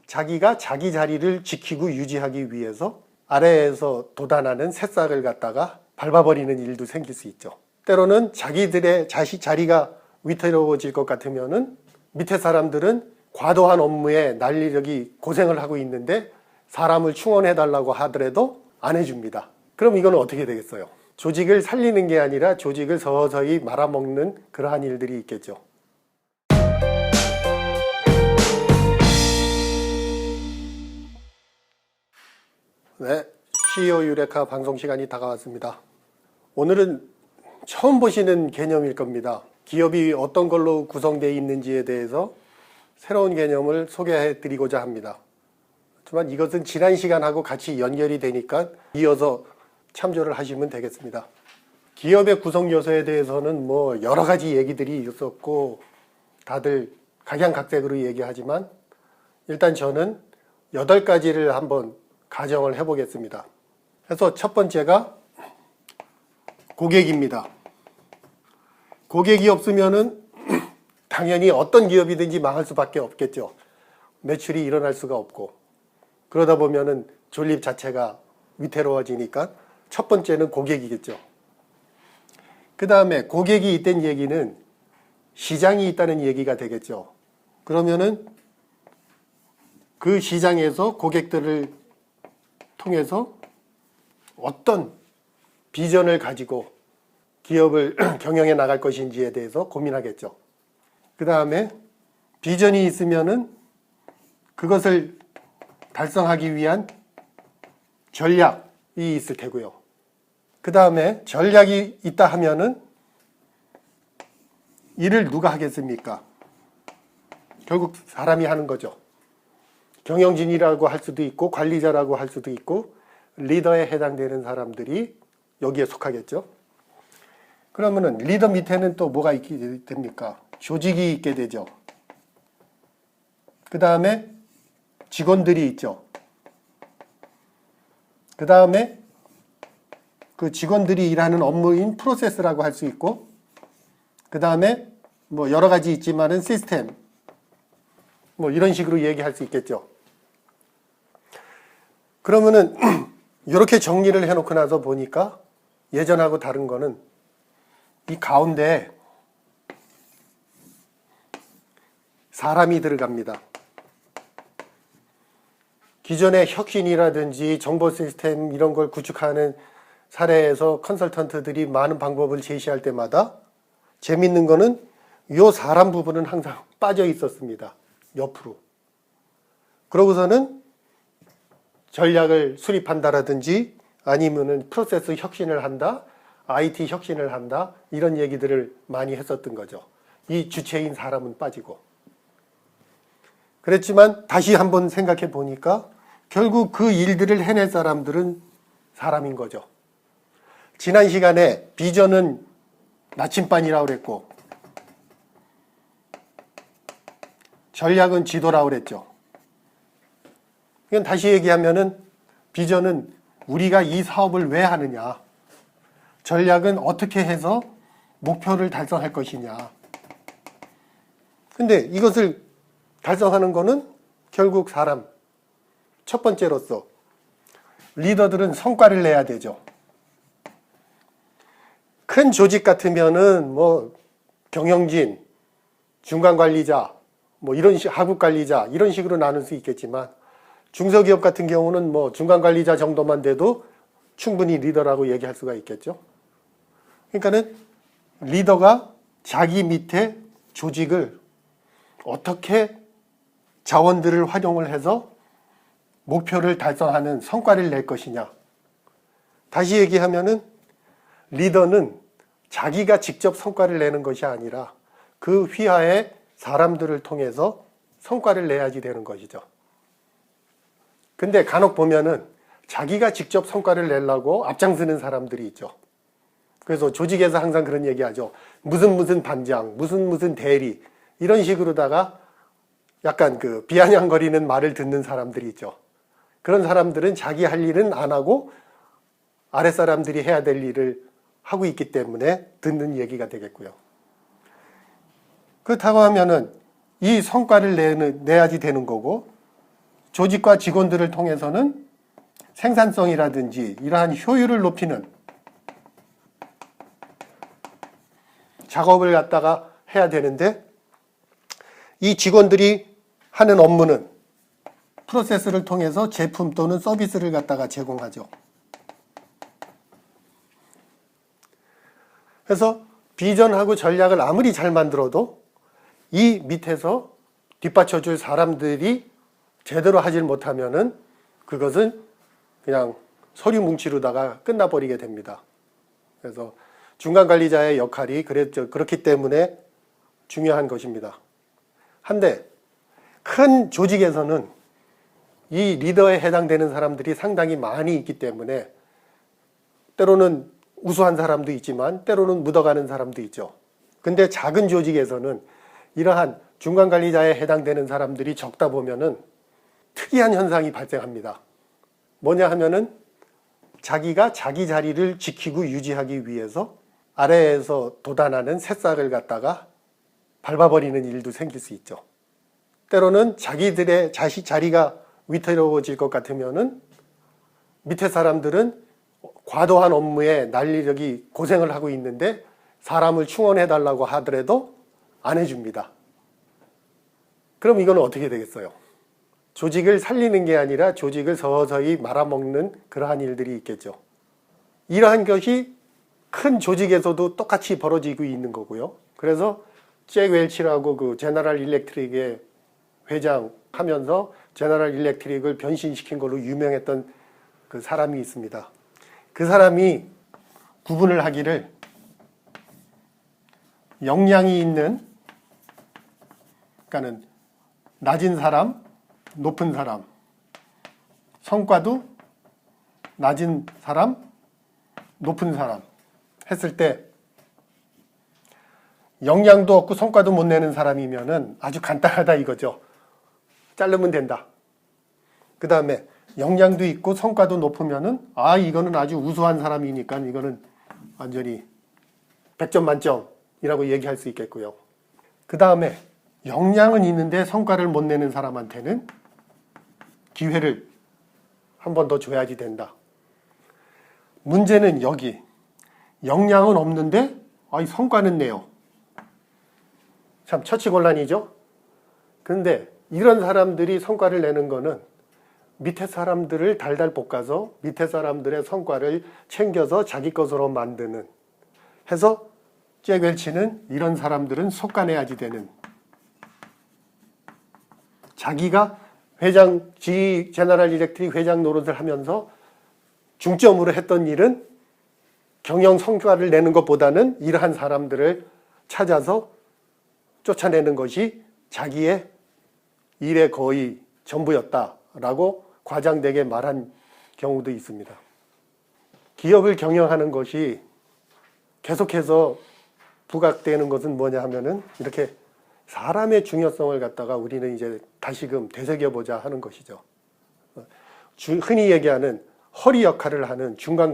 자기가 자기 자리를 지키고 유지하기 위해서 아래에서 돋아나는 새싹을 갖다가 밟아버리는 일도 생길 수 있죠. 때로는 자기들의 자리가 위태로워질 것 같으면은 밑에 사람들은 과도한 업무에 난리력이 고생을 하고 있는데 사람을 충원해달라고 하더라도 안 해줍니다. 그럼 이건 어떻게 되겠어요? 조직을 살리는 게 아니라 조직을 서서히 말아먹는 그러한 일들이 있겠죠. 네, CEO 유레카 방송 시간이 다가왔습니다. 오늘은 처음 보시는 개념일 겁니다. 기업이 어떤 걸로 구성되어 있는지에 대해서 새로운 개념을 소개해 드리고자 합니다. 하지만 이것은 지난 시간하고 같이 연결이 되니까 이어서 참조를 하시면 되겠습니다. 기업의 구성 요소에 대해서는 뭐 여러 가지 얘기들이 있었고 다들 각양각색으로 얘기하지만 일단 저는 8가지를 한번 가정을 해보겠습니다. 그래서 첫 번째가 고객입니다. 고객이 없으면은 당연히 어떤 기업이든지 망할 수밖에 없겠죠. 매출이 일어날 수가 없고 그러다 보면은 존립 자체가 위태로워지니까 첫 번째는 고객이겠죠. 그 다음에 고객이 있다는 얘기는 시장이 있다는 얘기가 되겠죠. 그러면은 그 시장에서 고객들을 통해서 어떤 비전을 가지고 기업을 경영해 나갈 것인지에 대해서 고민하겠죠. 그 다음에 비전이 있으면은 그것을 달성하기 위한 전략이 있을 테고요. 그 다음에 전략이 있다 하면은 일을 누가 하겠습니까? 결국 사람이 하는 거죠. 경영진이라고 할 수도 있고 관리자라고 할 수도 있고 리더에 해당되는 사람들이 여기에 속하겠죠. 그러면은 리더 밑에는 또 뭐가 있게 됩니까? 조직이 있게 되죠. 그 다음에 직원들이 있죠. 그 다음에 그 직원들이 일하는 업무인 프로세스라고 할 수 있고 그 다음에 뭐 여러 가지 있지만은 시스템 뭐 이런 식으로 얘기할 수 있겠죠. 그러면은 이렇게 정리를 해놓고 나서 보니까 예전하고 다른 거는 이 가운데 사람이 들어갑니다. 기존의 혁신이라든지 정보 시스템 이런 걸 구축하는 사례에서 컨설턴트들이 많은 방법을 제시할 때마다 재밌는 거는 이 사람 부분은 항상 빠져 있었습니다. 옆으로. 그러고서는 전략을 수립한다라든지 아니면은 프로세스 혁신을 한다, IT 혁신을 한다 이런 얘기들을 많이 했었던 거죠. 이 주체인 사람은 빠지고. 그랬지만 다시 한번 생각해 보니까 결국 그 일들을 해낼 사람들은 사람인 거죠. 지난 시간에 비전은 나침반이라고 그랬고 전략은 지도라고 그랬죠. 이건 다시 얘기하면은 비전은 우리가 이 사업을 왜 하느냐, 전략은 어떻게 해서 목표를 달성할 것이냐. 근데 이것을 달성하는 거는 결국 사람. 첫 번째로서 리더들은 성과를 내야 되죠. 큰 조직 같으면은 뭐 경영진, 중간관리자, 뭐 이런 하국관리자 이런 식으로 나눌 수 있겠지만 중소기업 같은 경우는 뭐 중간관리자 정도만 돼도 충분히 리더라고 얘기할 수가 있겠죠. 그러니까는 리더가 자기 밑에 조직을 어떻게 자원들을 활용을 해서 목표를 달성하는 성과를 낼 것이냐. 다시 얘기하면은 리더는 자기가 직접 성과를 내는 것이 아니라 그 휘하에 사람들을 통해서 성과를 내야지 되는 것이죠. 근데 간혹 보면은 자기가 직접 성과를 내려고 앞장서는 사람들이 있죠. 그래서 조직에서 항상 그런 얘기하죠. 무슨 반장, 무슨 대리 이런 식으로다가 약간 그 비아냥거리는 말을 듣는 사람들이 있죠. 그런 사람들은 자기 할 일은 안 하고 아랫사람들이 해야 될 일을 하고 있기 때문에 듣는 얘기가 되겠고요. 그렇다고 하면은 이 성과를 내야지 되는 거고 조직과 직원들을 통해서는 생산성이라든지 이러한 효율을 높이는 작업을 갖다가 해야 되는데, 이 직원들이 하는 업무는 프로세스를 통해서 제품 또는 서비스를 갖다가 제공하죠. 그래서 비전하고 전략을 아무리 잘 만들어도 이 밑에서 뒷받쳐줄 사람들이 제대로 하질 못하면은 그것은 그냥 서류 뭉치로다가 끝나버리게 됩니다. 그래서 중간 관리자의 역할이 그렇기 때문에 중요한 것입니다. 한데 큰 조직에서는 이 리더에 해당되는 사람들이 상당히 많이 있기 때문에 때로는 우수한 사람도 있지만 때로는 묻어가는 사람도 있죠. 근데 작은 조직에서는 이러한 중간 관리자에 해당되는 사람들이 적다 보면은 특이한 현상이 발생합니다. 뭐냐 하면은 자기가 자기 자리를 지키고 유지하기 위해서 아래에서 도단하는 새싹을 갖다가 밟아버리는 일도 생길 수 있죠. 때로는 자기들의 자리가 위태로워질 것 같으면은 밑에 사람들은 과도한 업무에 난리력이 고생을 하고 있는데 사람을 충원해달라고 하더라도 안 해줍니다. 그럼 이거는 어떻게 되겠어요? 조직을 살리는 게 아니라 조직을 서서히 말아먹는 그러한 일들이 있겠죠. 이러한 것이 큰 조직에서도 똑같이 벌어지고 있는 거고요. 그래서 잭 웰치라고 그 제너럴 일렉트릭의 회장하면서 제너럴 일렉트릭을 변신시킨 걸로 유명했던 그 사람이 있습니다. 그 사람이 구분을 하기를 역량이 있는, 그러니까는 낮은 사람, 높은 사람, 성과도 낮은 사람, 높은 사람 했을 때 역량도 없고 성과도 못 내는 사람이면은 아주 간단하다 이거죠. 자르면 된다. 그 다음에 역량도 있고 성과도 높으면은 이거는 아주 우수한 사람이니까 이거는 완전히 100점 만점이라고 얘기할 수 있겠고요. 그 다음에 역량은 있는데 성과를 못 내는 사람한테는 기회를 한 번 더 줘야지 된다. 문제는 여기 역량은 없는데 성과는 내요. 참 처치곤란이죠. 그런데 이런 사람들이 성과를 내는 거는 밑에 사람들을 달달 볶아서 밑에 사람들의 성과를 챙겨서 자기 것으로 만드는, 해서 잭 웰치는 이런 사람들은 속아내야지 되는, 자기가 제너럴 일렉트릭 회장 노릇을 하면서 중점으로 했던 일은 경영 성과를 내는 것보다는 이러한 사람들을 찾아서 쫓아내는 것이 자기의 일의 거의 전부였다라고 과장되게 말한 경우도 있습니다. 기업을 경영하는 것이 계속해서 부각되는 것은 뭐냐 하면은 이렇게 사람의 중요성을 갖다가 우리는 이제 다시금 되새겨보자 하는 것이죠. 흔히 얘기하는 허리 역할을 하는 중간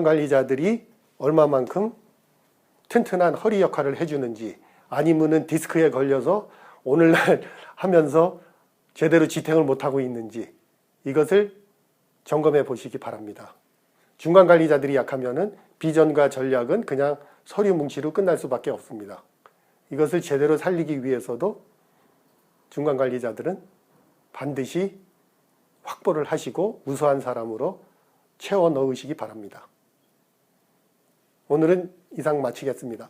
관리자들이 얼마만큼 튼튼한 허리 역할을 해주는지, 아니면은 디스크에 걸려서 오늘날 하면서 제대로 지탱을 못하고 있는지, 이것을 점검해 보시기 바랍니다. 중간 관리자들이 약하면은 비전과 전략은 그냥 서류 뭉치로 끝날 수밖에 없습니다. 이것을 제대로 살리기 위해서도 중간 관리자들은 반드시 확보를 하시고 우수한 사람으로 채워 넣으시기 바랍니다. 오늘은 이상 마치겠습니다.